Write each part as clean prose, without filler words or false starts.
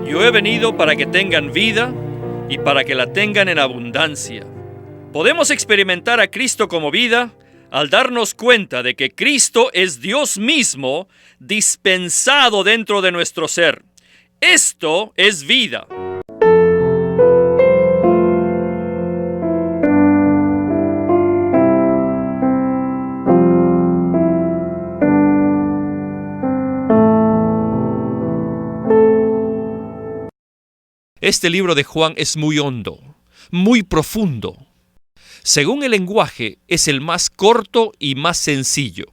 Yo he venido para que tengan vida y para que la tengan en abundancia. Podemos experimentar a Cristo como vida al darnos cuenta de que Cristo es Dios mismo dispensado dentro de nuestro ser. Esto es vida. Este libro de Juan es muy hondo, muy profundo. Según el lenguaje, es el más corto y más sencillo.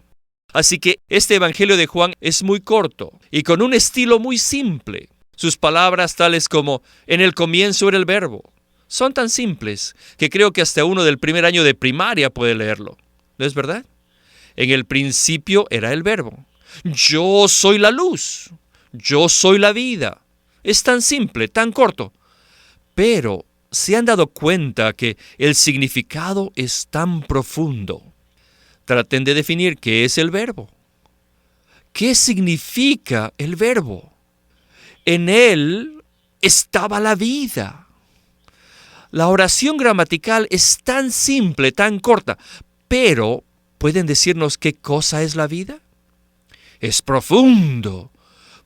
Así que este Evangelio de Juan es muy corto y con un estilo muy simple. Sus palabras tales como "en el comienzo era el verbo" son tan simples que creo que hasta uno del primer año de primaria puede leerlo. ¿No es verdad? En el principio era el verbo. Yo soy la luz. Yo soy la vida. Es tan simple, tan corto. Pero ¿se han dado cuenta que el significado es tan profundo? Traten de definir qué es el verbo. ¿Qué significa el verbo? En él estaba la vida. La oración gramatical es tan simple, tan corta, pero ¿pueden decirnos qué cosa es la vida? Es profundo.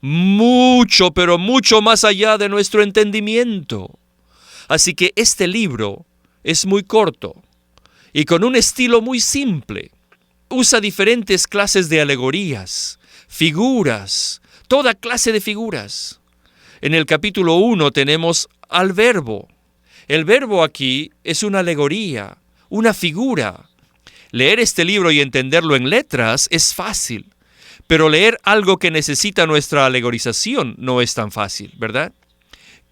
Mucho, pero mucho más allá de nuestro entendimiento. Así que este libro es muy corto y con un estilo muy simple. Usa diferentes clases de alegorías, figuras, toda clase de figuras. En el capítulo 1 tenemos al verbo. El verbo aquí es una alegoría, una figura. Leer este libro y entenderlo en letras es fácil. Pero leer algo que necesita nuestra alegorización no es tan fácil, ¿verdad?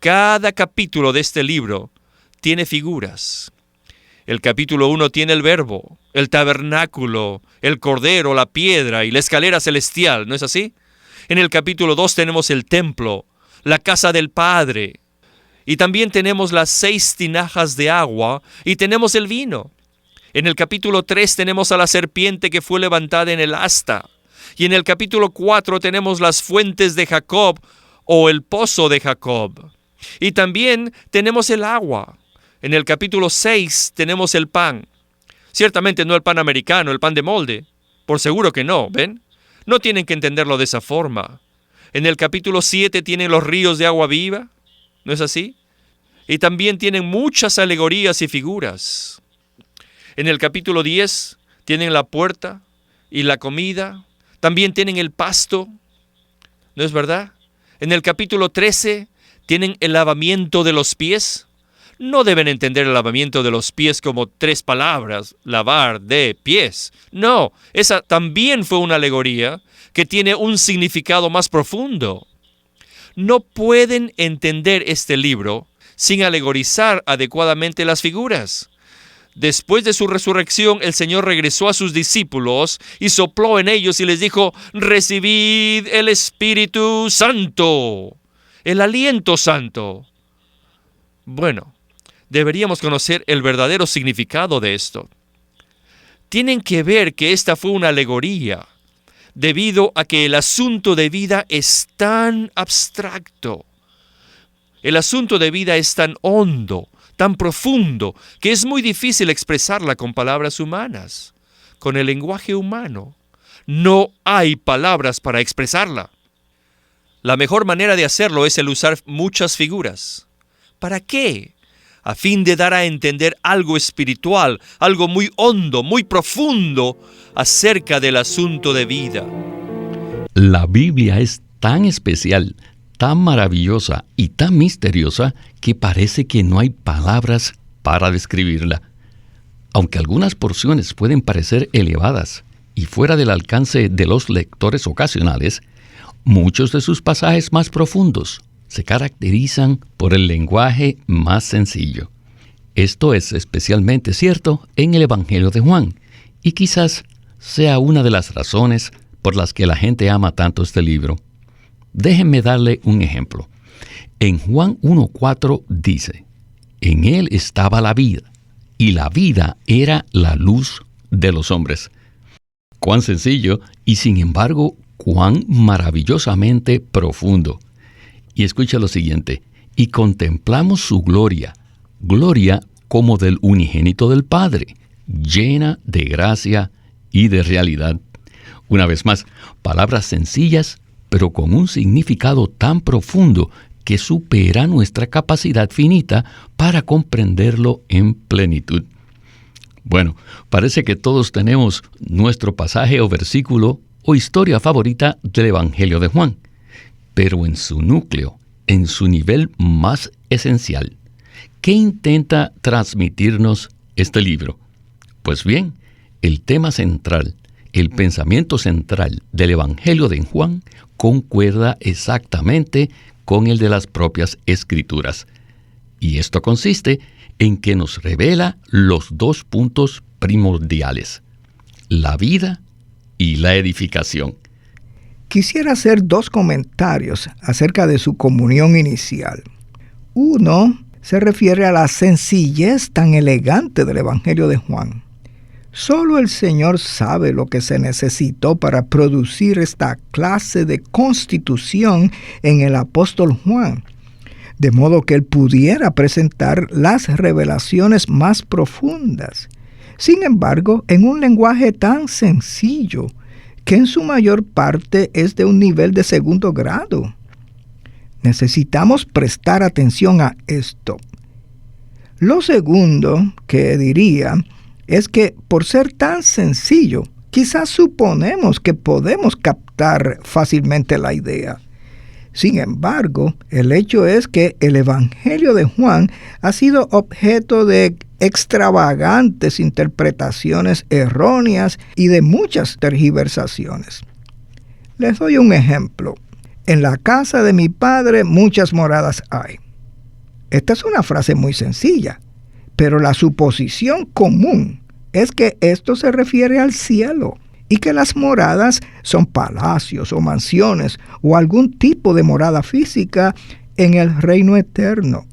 Cada capítulo de este libro tiene figuras. El capítulo 1 tiene el verbo, el tabernáculo, el cordero, la piedra y la escalera celestial, ¿no es así? En el capítulo 2 tenemos el templo, la casa del Padre. Y también tenemos las 6 tinajas de agua y tenemos el vino. En el capítulo 3 tenemos a la serpiente que fue levantada en el asta. Y en el capítulo 4 tenemos las fuentes de Jacob o el pozo de Jacob. Y también tenemos el agua. En el capítulo 6 tenemos el pan. Ciertamente no el pan americano, el pan de molde. Por seguro que no, ¿ven? No tienen que entenderlo de esa forma. En el capítulo 7 tienen los ríos de agua viva. ¿No es así? Y también tienen muchas alegorías y figuras. En el capítulo 10 tienen la puerta y la comida. También tienen el pasto, ¿no es verdad? En el capítulo 13 tienen el lavamiento de los pies. No deben entender el lavamiento de los pies como 3 palabras, lavar de pies. No, esa también fue una alegoría que tiene un significado más profundo. No pueden entender este libro sin alegorizar adecuadamente las figuras. Después de su resurrección, el Señor regresó a sus discípulos y sopló en ellos y les dijo: recibid el Espíritu Santo, el aliento santo. Bueno, deberíamos conocer el verdadero significado de esto. Tienen que ver que esta fue una alegoría, debido a que el asunto de vida es tan abstracto. El asunto de vida es tan hondo, tan profundo, que es muy difícil expresarla con palabras humanas. Con el lenguaje humano, no hay palabras para expresarla. La mejor manera de hacerlo es el usar muchas figuras. ¿Para qué? A fin de dar a entender algo espiritual, algo muy hondo, muy profundo acerca del asunto de vida. La Biblia es tan especial, tan maravillosa y tan misteriosa que parece que no hay palabras para describirla. Aunque algunas porciones pueden parecer elevadas y fuera del alcance de los lectores ocasionales, muchos de sus pasajes más profundos se caracterizan por el lenguaje más sencillo. Esto es especialmente cierto en el Evangelio de Juan, y quizás sea una de las razones por las que la gente ama tanto este libro. Déjenme darle un ejemplo. En Juan 1:4 dice: en él estaba la vida, y la vida era la luz de los hombres. Cuán sencillo y sin embargo cuán maravillosamente profundo. Y escucha lo siguiente: y contemplamos su gloria, gloria como del unigénito del Padre, llena de gracia y de realidad. Una vez más, palabras sencillas, pero con un significado tan profundo que supera nuestra capacidad finita para comprenderlo en plenitud. Bueno, parece que todos tenemos nuestro pasaje o versículo o historia favorita del Evangelio de Juan, pero en su núcleo, en su nivel más esencial, ¿qué intenta transmitirnos este libro? Pues bien, el tema central, el pensamiento central del Evangelio de Juan concuerda exactamente con el de las propias Escrituras. Y esto consiste en que nos revela los dos puntos primordiales: la vida y la edificación. Quisiera hacer dos comentarios acerca de su comunión inicial. Uno se refiere a la sencillez tan elegante del Evangelio de Juan. Solo el Señor sabe lo que se necesitó para producir esta clase de constitución en el apóstol Juan, de modo que él pudiera presentar las revelaciones más profundas. Sin embargo, en un lenguaje tan sencillo, que en su mayor parte es de un nivel de segundo grado. Necesitamos prestar atención a esto. Lo segundo que diría es que por ser tan sencillo, quizás suponemos que podemos captar fácilmente la idea. Sin embargo, el hecho es que el Evangelio de Juan ha sido objeto de extravagantes interpretaciones erróneas y de muchas tergiversaciones. Les doy un ejemplo. En la casa de mi padre muchas moradas hay. Esta es una frase muy sencilla, pero la suposición común es que esto se refiere al cielo y que las moradas son palacios o mansiones o algún tipo de morada física en el reino eterno.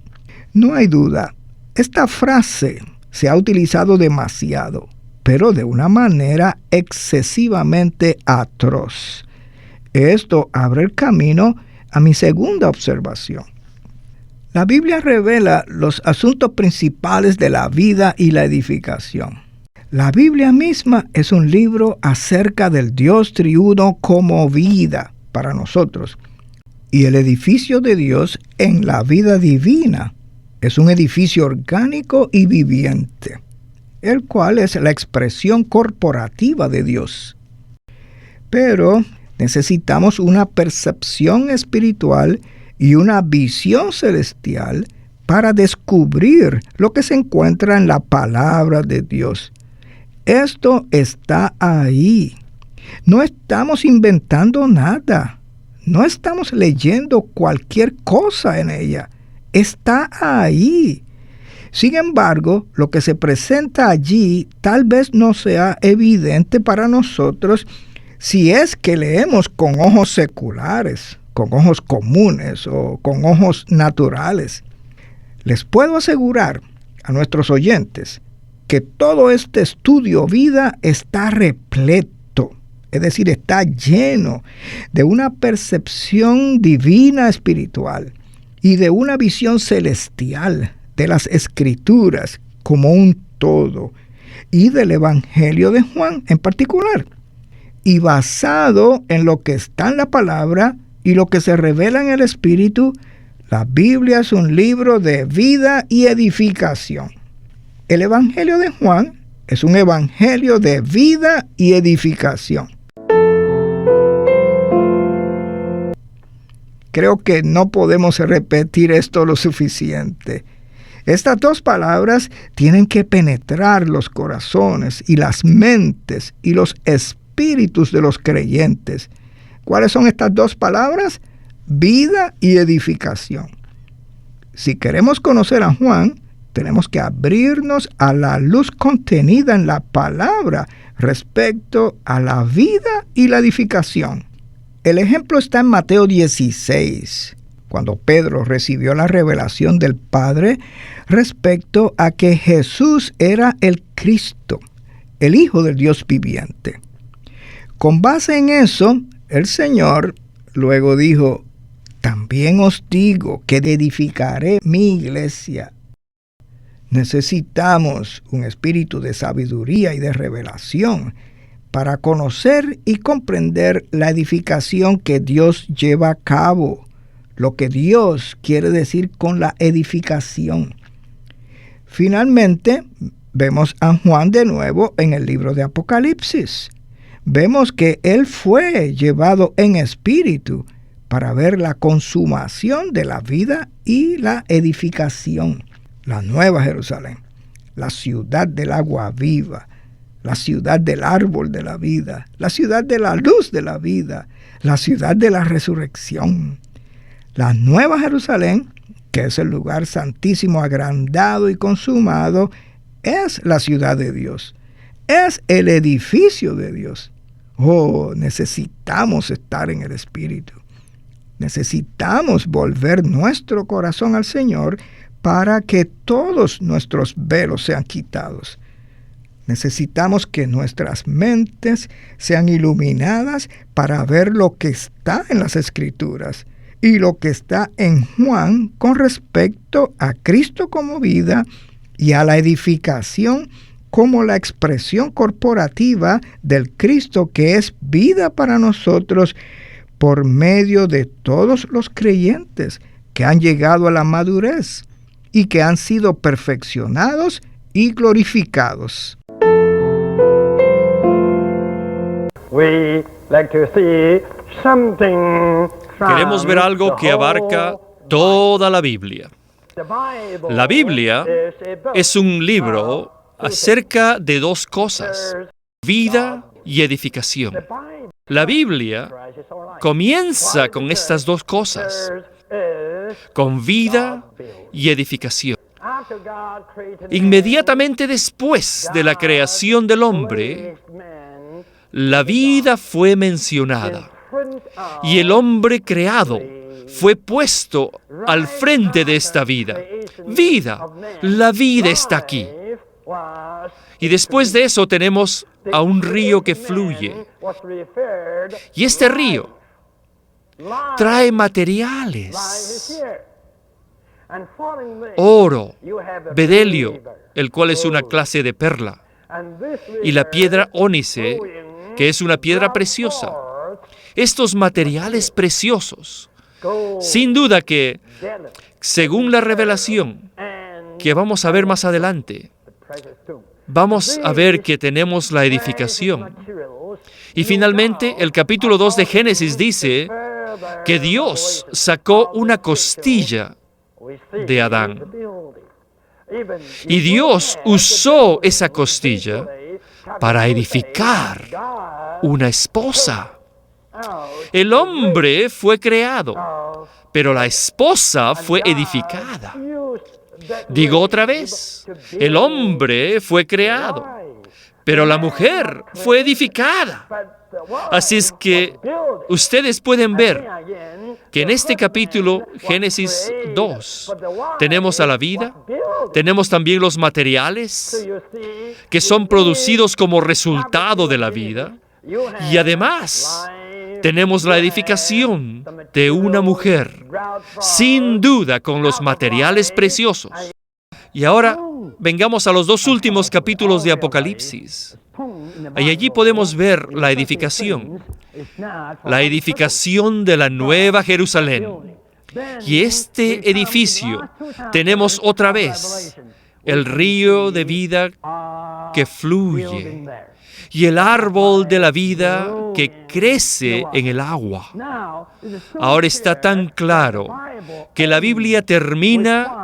No hay duda, esta frase se ha utilizado demasiado, pero de una manera excesivamente atroz. Esto abre el camino a mi segunda observación. La Biblia revela los asuntos principales de la vida y la edificación. La Biblia misma es un libro acerca del Dios triuno como vida para nosotros. Y el edificio de Dios en la vida divina es un edificio orgánico y viviente, el cual es la expresión corporativa de Dios. Pero necesitamos una percepción espiritual y una visión celestial para descubrir lo que se encuentra en la palabra de Dios. Esto está ahí. No estamos inventando nada. No estamos leyendo cualquier cosa en ella. Está ahí. Sin embargo, lo que se presenta allí tal vez no sea evidente para nosotros si es que leemos con ojos seculares, con ojos comunes o con ojos naturales. Les puedo asegurar a nuestros oyentes que todo este estudio vida está repleto, es decir, está lleno de una percepción divina espiritual y de una visión celestial de las Escrituras como un todo y del Evangelio de Juan en particular. Y basado en lo que está en la palabra y lo que se revela en el Espíritu, la Biblia es un libro de vida y edificación. El Evangelio de Juan es un evangelio de vida y edificación. Creo que no podemos repetir esto lo suficiente. Estas dos palabras tienen que penetrar los corazones y las mentes y los espíritus de los creyentes. ¿Cuáles son estas dos palabras? Vida y edificación. Si queremos conocer a Juan, tenemos que abrirnos a la luz contenida en la palabra respecto a la vida y la edificación. El ejemplo está en Mateo 16, cuando Pedro recibió la revelación del Padre respecto a que Jesús era el Cristo, el Hijo del Dios viviente. Con base en eso, el Señor luego dijo: También os digo que edificaré mi iglesia. Necesitamos un espíritu de sabiduría y de revelación para conocer y comprender la edificación que Dios lleva a cabo, lo que Dios quiere decir con la edificación. Finalmente, vemos a Juan de nuevo en el libro de Apocalipsis. Vemos que él fue llevado en espíritu para ver la consumación de la vida y la edificación. La Nueva Jerusalén, la ciudad del agua viva, la ciudad del árbol de la vida, la ciudad de la luz de la vida, la ciudad de la resurrección. La Nueva Jerusalén, que es el lugar santísimo agrandado y consumado, es la ciudad de Dios, es el edificio de Dios. Oh, necesitamos estar en el Espíritu. Necesitamos volver nuestro corazón al Señor para que todos nuestros velos sean quitados. Necesitamos que nuestras mentes sean iluminadas para ver lo que está en las Escrituras y lo que está en Juan con respecto a Cristo como vida y a la edificación como la expresión corporativa del Cristo que es vida para nosotros por medio de todos los creyentes que han llegado a la madurez y que han sido perfeccionados y glorificados. Queremos ver algo que abarca toda la Biblia. La Biblia es un libro acerca de dos cosas: vida y edificación. La Biblia comienza con estas dos cosas, con vida y edificación. Inmediatamente después de la creación del hombre, la vida fue mencionada y el hombre creado fue puesto al frente de esta vida. Vida, la vida está aquí. Y después de eso tenemos a un río que fluye. Y este río trae materiales: oro, bedelio, el cual es una clase de perla, y la piedra ónice, que es una piedra preciosa. Estos materiales preciosos, sin duda que, según la revelación que vamos a ver más adelante, vamos a ver que tenemos la edificación. Y finalmente, el capítulo 2 de Génesis dice que Dios sacó una costilla de Adán. Y Dios usó esa costilla para edificar una esposa. El hombre fue creado, pero la esposa fue edificada. Digo otra vez, el hombre fue creado, pero la mujer fue edificada. Así es que ustedes pueden ver que en este capítulo, Génesis 2, tenemos a la vida, tenemos también los materiales que son producidos como resultado de la vida, y además tenemos la edificación de una mujer, sin duda con los materiales preciosos. Y ahora vengamos a los dos últimos capítulos de Apocalipsis. Y allí podemos ver la edificación de la Nueva Jerusalén. Y este edificio tenemos otra vez el río de vida que fluye y el árbol de la vida que crece en el agua. Ahora está tan claro que la Biblia termina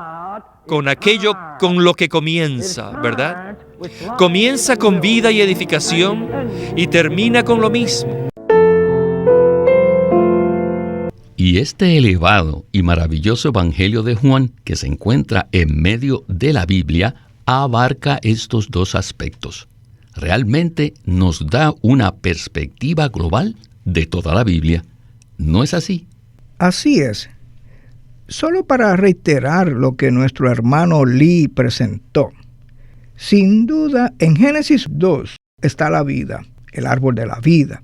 con aquello con lo que comienza, ¿verdad? Comienza con vida y edificación y termina con lo mismo. Y este elevado y maravilloso Evangelio de Juan, que se encuentra en medio de la Biblia, abarca estos dos aspectos. Realmente nos da una perspectiva global de toda la Biblia. ¿No es así? Así es. Solo para reiterar lo que nuestro hermano Lee presentó. Sin duda, en Génesis 2 está la vida, el árbol de la vida,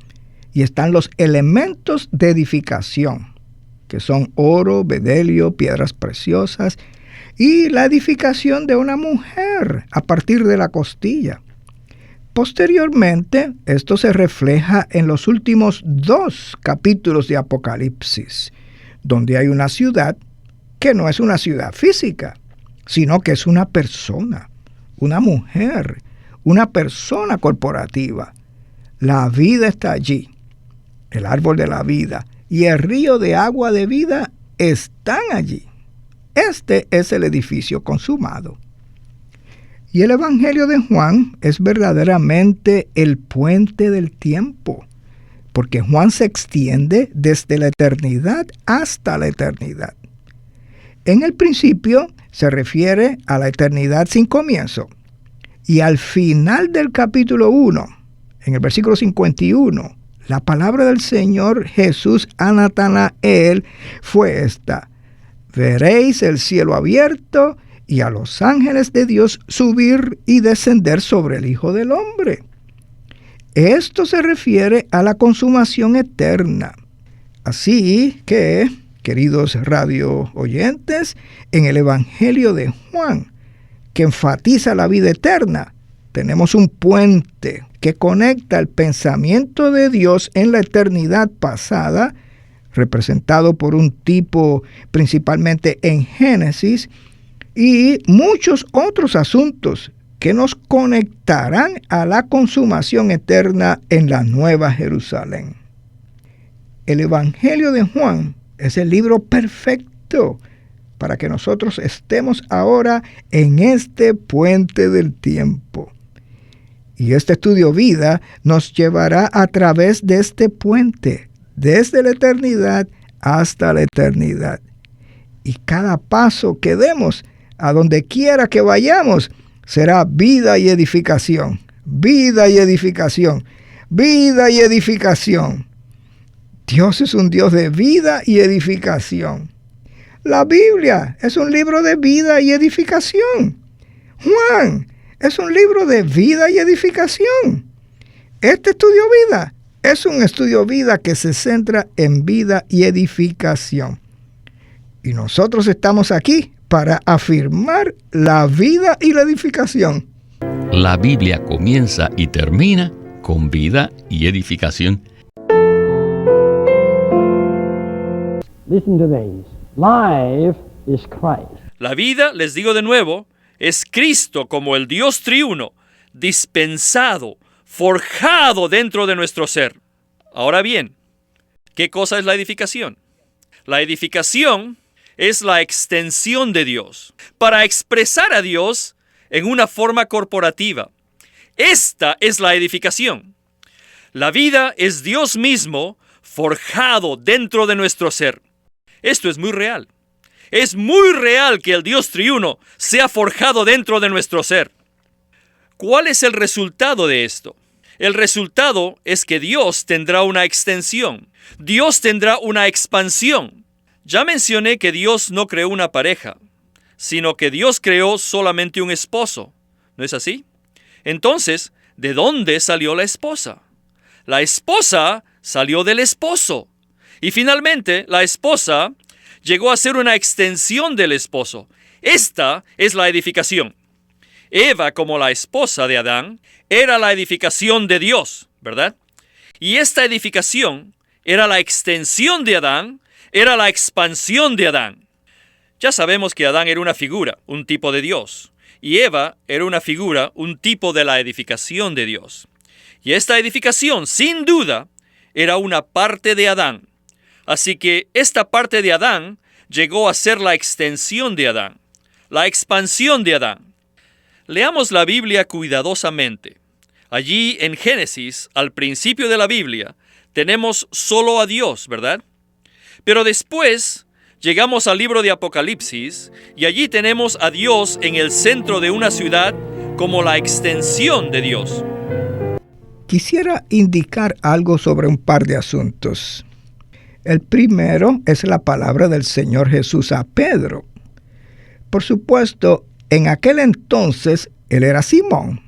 y están los elementos de edificación. que son oro, bedelio, piedras preciosas, y la edificación de una mujer a partir de la costilla. Posteriormente, esto se refleja en los últimos 2 capítulos de Apocalipsis, donde hay una ciudad que no es una ciudad física, sino que es una persona, una mujer, una persona corporativa. La vida está allí, el árbol de la vida y el río de agua de vida están allí. Este es el edificio consumado. Y el Evangelio de Juan es verdaderamente el puente del tiempo, porque Juan se extiende desde la eternidad hasta la eternidad. En el principio se refiere a la eternidad sin comienzo, y al final del capítulo 1, en el versículo 51, la palabra del Señor Jesús a Natanael fue esta: veréis el cielo abierto y a los ángeles de Dios subir y descender sobre el Hijo del Hombre. Esto se refiere a la consumación eterna. Así que, queridos radio oyentes, en el Evangelio de Juan, que enfatiza la vida eterna, tenemos un puente que conecta el pensamiento de Dios en la eternidad pasada, representado por un tipo principalmente en Génesis, y muchos otros asuntos que nos conectarán a la consumación eterna en la Nueva Jerusalén. El Evangelio de Juan es el libro perfecto para que nosotros estemos ahora en este puente del tiempo. Y este estudio vida nos llevará a través de este puente, desde la eternidad hasta la eternidad. Y cada paso que demos, a donde quiera que vayamos, será vida y edificación, vida y edificación, vida y edificación. Dios es un Dios de vida y edificación. La Biblia es un libro de vida y edificación. Juan es un libro de vida y edificación. Este estudio vida es un estudio vida que se centra en vida y edificación. Y nosotros estamos aquí para afirmar la vida y la edificación. La Biblia comienza y termina con vida y edificación. Listen to these. Life is Christ. La vida, les digo de nuevo, es Cristo como el Dios triuno, dispensado, forjado dentro de nuestro ser. Ahora bien, ¿qué cosa es la edificación? La edificación es la extensión de Dios para expresar a Dios en una forma corporativa. Esta es la edificación. La vida es Dios mismo forjado dentro de nuestro ser. Esto es muy real. Es muy real que el Dios triuno sea forjado dentro de nuestro ser. ¿Cuál es el resultado de esto? El resultado es que Dios tendrá una extensión. Dios tendrá una expansión. Ya mencioné que Dios no creó una pareja, sino que Dios creó solamente un esposo. ¿No es así? Entonces, ¿de dónde salió la esposa? La esposa salió del esposo. Y finalmente, la esposa llegó a ser una extensión del esposo. Esta es la edificación. Eva, como la esposa de Adán, era la edificación de Dios, ¿verdad? Y esta edificación era la extensión de Adán, era la expansión de Adán. Ya sabemos que Adán era una figura, un tipo de Dios, y Eva era una figura, un tipo de la edificación de Dios. Y esta edificación, sin duda, era una parte de Adán. Así que esta parte de Adán llegó a ser la extensión de Adán, la expansión de Adán. Leamos la Biblia cuidadosamente. Allí en Génesis, al principio de la Biblia, tenemos solo a Dios, ¿verdad? Pero después llegamos al libro de Apocalipsis y allí tenemos a Dios en el centro de una ciudad como la extensión de Dios. Quisiera indicar algo sobre un par de asuntos. El primero es la palabra del Señor Jesús a Pedro. Por supuesto, en aquel entonces él era Simón,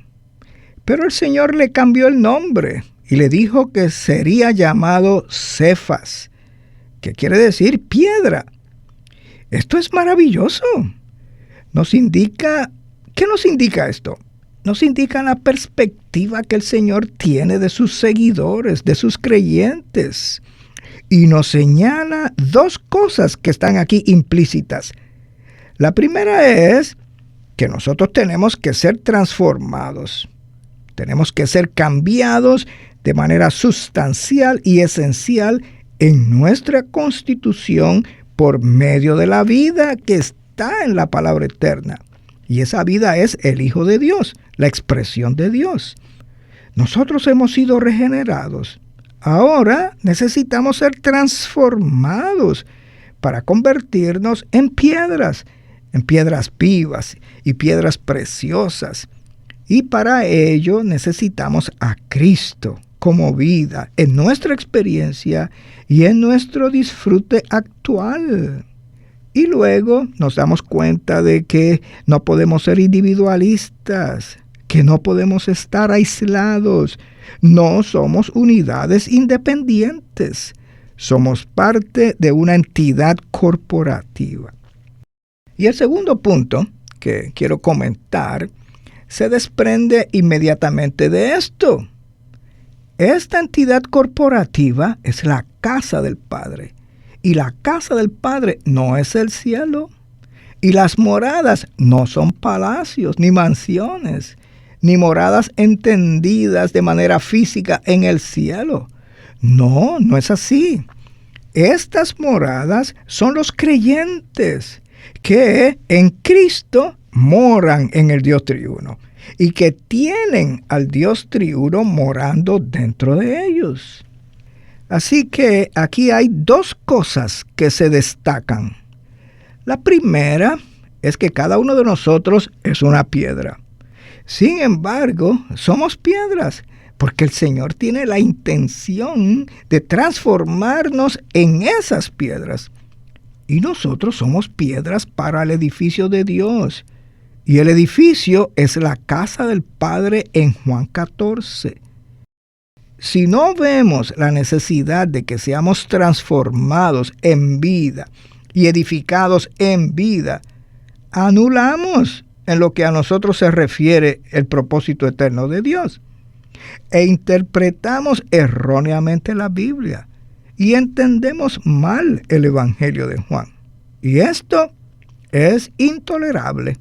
pero el Señor le cambió el nombre y le dijo que sería llamado Cefas, que quiere decir piedra. Esto es maravilloso. ¿Qué nos indica esto? Nos indica la perspectiva que el Señor tiene de sus seguidores, de sus creyentes. Y nos señala dos cosas que están aquí implícitas. La primera es que nosotros tenemos que ser transformados. Tenemos que ser cambiados de manera sustancial y esencial en nuestra constitución por medio de la vida que está en la palabra eterna. Y esa vida es el Hijo de Dios, la expresión de Dios. Nosotros hemos sido regenerados. Ahora necesitamos ser transformados para convertirnos en piedras vivas y piedras preciosas. Y para ello necesitamos a Cristo como vida en nuestra experiencia y en nuestro disfrute actual. Y luego nos damos cuenta de que no podemos ser individualistas, que no podemos estar aislados. No somos unidades independientes. Somos parte de una entidad corporativa. Y el segundo punto que quiero comentar se desprende inmediatamente de esto. Esta entidad corporativa es la casa del Padre. Y la casa del Padre no es el cielo. Y las moradas no son palacios ni mansiones, ni moradas entendidas de manera física en el cielo. No, no es así. Estas moradas son los creyentes que en Cristo moran en el Dios triuno y que tienen al Dios triuno morando dentro de ellos. Así que aquí hay dos cosas que se destacan. La primera es que cada uno de nosotros es una piedra. Sin embargo, somos piedras porque el Señor tiene la intención de transformarnos en esas piedras. Y nosotros somos piedras para el edificio de Dios. Y el edificio es la casa del Padre en Juan 14. Si no vemos la necesidad de que seamos transformados en vida y edificados en vida, anulamos en lo que a nosotros se refiere el propósito eterno de Dios. E interpretamos erróneamente la Biblia y entendemos mal el Evangelio de Juan. Y esto es intolerable.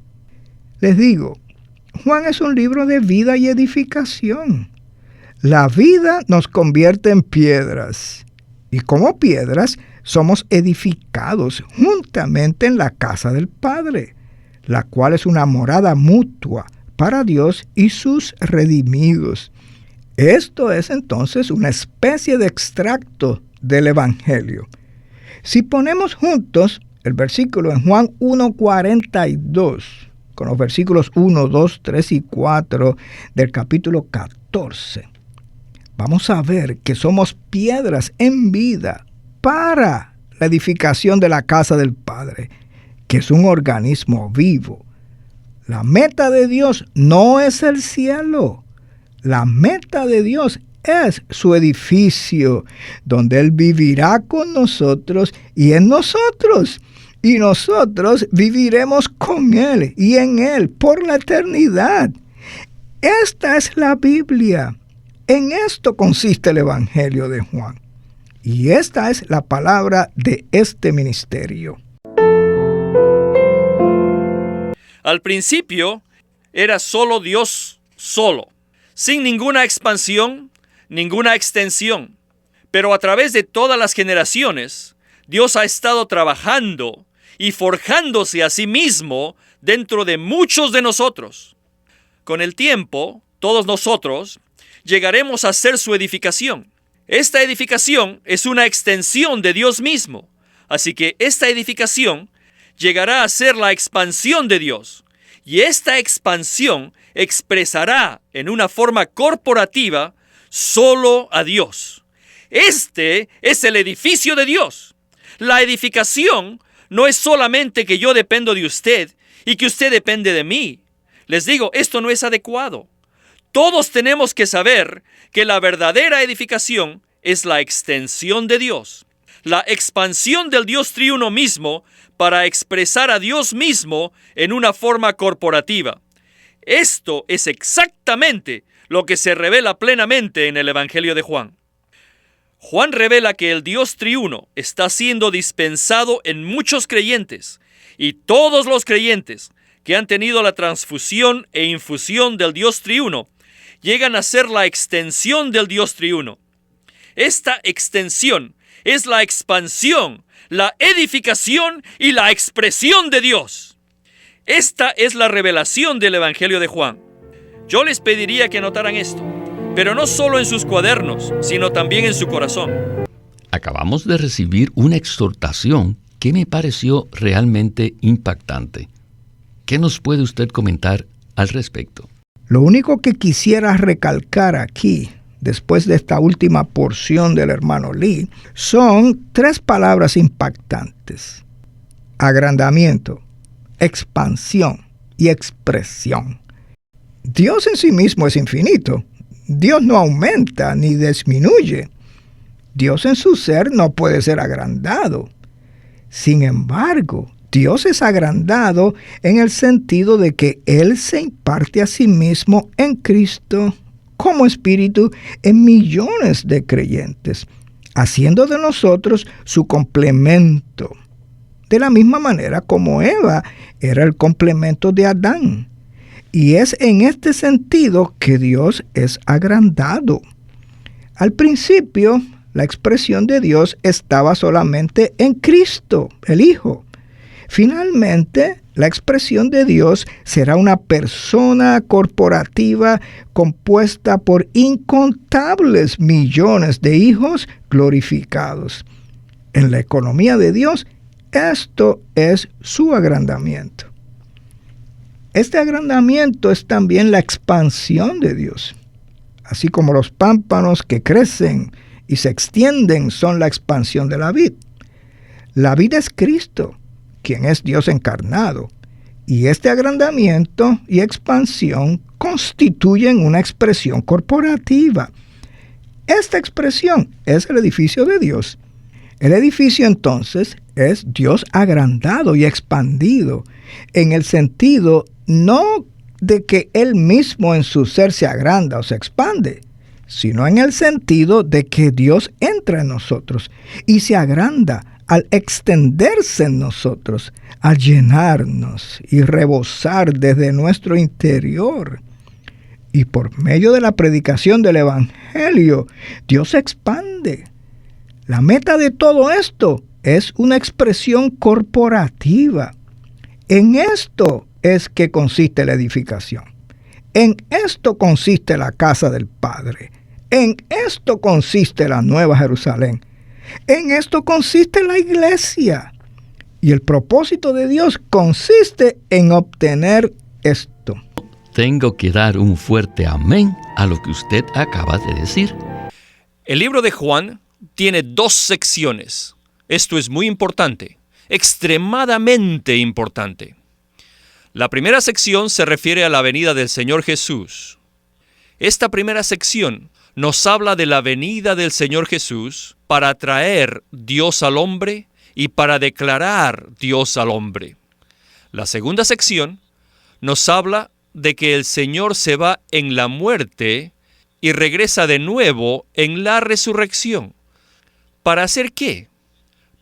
Les digo, Juan es un libro de vida y edificación. La vida nos convierte en piedras. Y como piedras somos edificados juntamente en la casa del Padre, la cual es una morada mutua para Dios y sus redimidos. Esto es entonces una especie de extracto del Evangelio. Si ponemos juntos el versículo en Juan 1:42, con los versículos 1, 2, 3 y 4 del capítulo 14, vamos a ver que somos piedras en vida para la edificación de la casa del Padre, que es un organismo vivo. La meta de Dios no es el cielo. La meta de Dios es su edificio, donde Él vivirá con nosotros y en nosotros. Y nosotros viviremos con Él y en Él por la eternidad. Esta es la Biblia. En esto consiste el Evangelio de Juan. Y esta es la palabra de este ministerio. Al principio era solo Dios solo, sin ninguna expansión, ninguna extensión. Pero a través de todas las generaciones, Dios ha estado trabajando y forjándose a sí mismo dentro de muchos de nosotros. Con el tiempo, todos nosotros llegaremos a ser su edificación. Esta edificación es una extensión de Dios mismo. Así que esta edificación llegará a ser la expansión de Dios. Y esta expansión expresará en una forma corporativa solo a Dios. Este es el edificio de Dios. La edificación no es solamente que yo dependo de usted y que usted depende de mí. Les digo, esto no es adecuado. Todos tenemos que saber que la verdadera edificación es la extensión de Dios. la expansión del Dios triuno mismo para expresar a Dios mismo en una forma corporativa. Esto es exactamente lo que se revela plenamente en el Evangelio de Juan. Juan revela que el Dios triuno está siendo dispensado en muchos creyentes, y todos los creyentes que han tenido la transfusión e infusión del Dios triuno llegan a ser la extensión del Dios triuno. Esta extensión es la expansión, la edificación y la expresión de Dios. Esta es la revelación del Evangelio de Juan. Yo les pediría que anotaran esto, pero no solo en sus cuadernos, sino también en su corazón. Acabamos de recibir una exhortación que me pareció realmente impactante. ¿Qué nos puede usted comentar al respecto? Lo único que quisiera recalcar aquí, después de esta última porción del hermano Lee, son 3 palabras impactantes: agrandamiento, expansión y expresión. Dios en sí mismo es infinito. Dios no aumenta ni disminuye. Dios en su ser no puede ser agrandado. Sin embargo, Dios es agrandado en el sentido de que Él se imparte a sí mismo en Cristo como Espíritu en millones de creyentes, haciendo de nosotros su complemento, de la misma manera como Eva era el complemento de Adán. Y es en este sentido que Dios es agrandado. Al principio, la expresión de Dios estaba solamente en Cristo, el Hijo. Finalmente, la expresión de Dios será una persona corporativa compuesta por incontables millones de hijos glorificados. En la economía de Dios, esto es su agrandamiento. Este agrandamiento es también la expansión de Dios. Así como los pámpanos que crecen y se extienden son la expansión de la vid. La vid es Cristo, quien es Dios encarnado, y este agrandamiento y expansión constituyen una expresión corporativa. Esta expresión es el edificio de Dios. El edificio entonces es Dios agrandado y expandido, en el sentido no de que Él mismo en su ser se agranda o se expande, sino en el sentido de que Dios entra en nosotros y se agranda al extenderse en nosotros, al llenarnos y rebosar desde nuestro interior. Y por medio de la predicación del Evangelio, Dios se expande. La meta de todo esto es una expresión corporativa. En esto es que consiste la edificación. En esto consiste la casa del Padre. En esto consiste la Nueva Jerusalén. En esto consiste la iglesia. Y el propósito de Dios consiste en obtener esto. Tengo que dar un fuerte amén a lo que usted acaba de decir. El libro de Juan tiene 2 secciones. Esto es muy importante, extremadamente importante. La primera sección se refiere a la venida del Señor Jesús. Esta primera sección nos habla de la venida del Señor Jesús para traer Dios al hombre y para declarar Dios al hombre. La segunda sección nos habla de que el Señor se va en la muerte y regresa de nuevo en la resurrección. ¿Para hacer qué?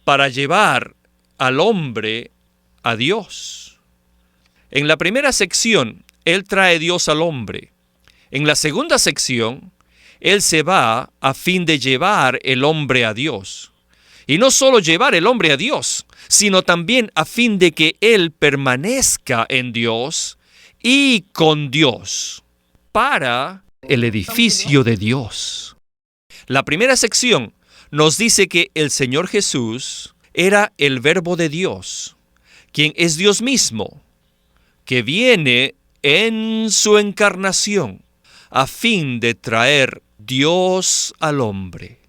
Para llevar al hombre a Dios. En la primera sección, Él trae Dios al hombre. En la segunda sección, Él se va a fin de llevar el hombre a Dios. Y no solo llevar el hombre a Dios, sino también a fin de que Él permanezca en Dios y con Dios, para el edificio de Dios. La primera sección nos dice que el Señor Jesús era el Verbo de Dios, quien es Dios mismo, que viene en su encarnación a fin de traer Dios al hombre.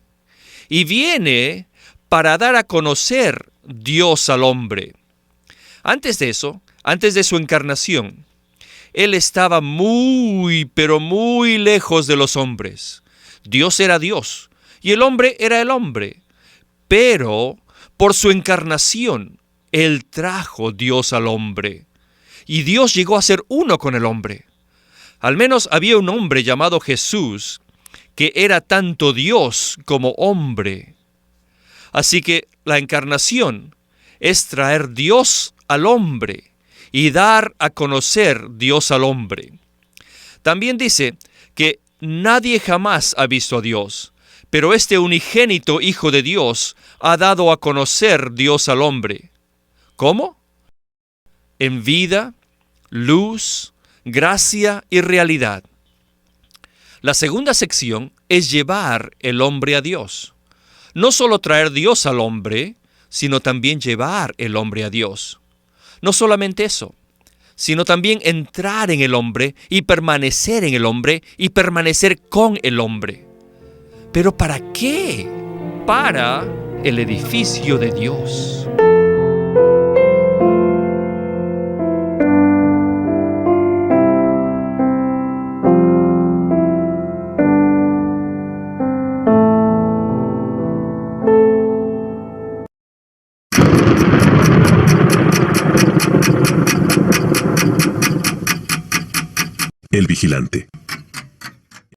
Y viene para dar a conocer Dios al hombre. Antes de eso, antes de su encarnación, Él estaba muy, pero muy lejos de los hombres. Dios era Dios y el hombre era el hombre. Pero por su encarnación, Él trajo Dios al hombre. Y Dios llegó a ser uno con el hombre. Al menos había un hombre llamado Jesús que era tanto Dios como hombre. Así que la encarnación es traer Dios al hombre y dar a conocer Dios al hombre. También dice que nadie jamás ha visto a Dios, pero este unigénito Hijo de Dios ha dado a conocer Dios al hombre. ¿Cómo? En vida, luz, gracia y realidad. La segunda sección es llevar el hombre a Dios. No solo traer Dios al hombre, sino también llevar el hombre a Dios. No solamente eso, sino también entrar en el hombre y permanecer en el hombre y permanecer con el hombre. ¿Pero para qué? Para el edificio de Dios. El Vigilante.